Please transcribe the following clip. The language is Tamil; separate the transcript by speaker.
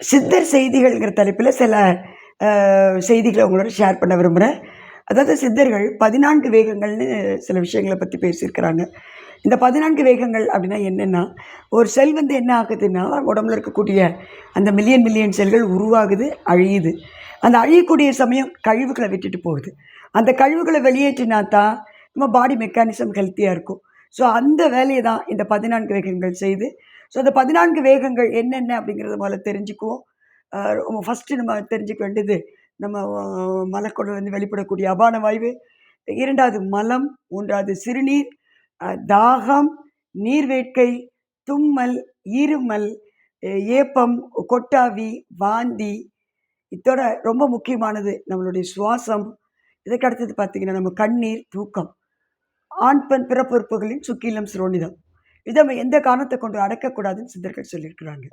Speaker 1: சித்தர் செய்திகள்ங்கிற தலைப்பில் சில செய்திகளை உங்களோட ஷேர் பண்ண விரும்புகிறேன். அதாவது சித்தர்கள் 14 வேகங்கள்னு சில விஷயங்களை பற்றி பேசியிருக்கிறாங்க. இந்த 14 வேகங்கள் அப்படின்னா என்னென்னா, ஒரு செல் வந்து என்ன ஆகுதுன்னா, உடம்புல இருக்கக்கூடிய அந்த மில்லியன் மில்லியன் செல்கள் உருவாகுது, அழியுது. அந்த அழியக்கூடிய சமயம் கழிவுகளை விட்டுட்டு போகுது. அந்த கழிவுகளை வெளியேற்றினா தான் நம்ம பாடி மெக்கானிசம் ஹெல்த்தியாக இருக்கும். ஸோ அந்த வேலையை தான் இந்த 14 வேகங்கள் செய்யுது. ஸோ அந்த 14 வேகங்கள் என்னென்ன அப்படிங்கிறத முதல்ல தெரிஞ்சுக்குவோம். ஃபஸ்ட்டு நம்ம தெரிஞ்சுக்க வேண்டியது, நம்ம மலக்குடல்லேருந்து வெளிப்படக்கூடிய அபான வாயு, 2வது மலம், 3வது சிறுநீர், தாகம், நீர்வேட்கை, தும்மல், இருமல், ஏப்பம், கொட்டாவி, வாந்தி. இதோட ரொம்ப முக்கியமானது நம்மளுடைய சுவாசம். இதற்கு அடுத்தது பார்த்திங்கன்னா நம்ம கண்ணீர், தூக்கம். ஆண் பெண் பிறப்புறுப்புகளின் சுக்கிலம் சிரோனிதம். இதை நம்ம எந்த காரணத்தை கொண்டு அடக்கக்கூடாதுன்னு சித்தர்கள் சொல்லியிருக்கிறாங்க.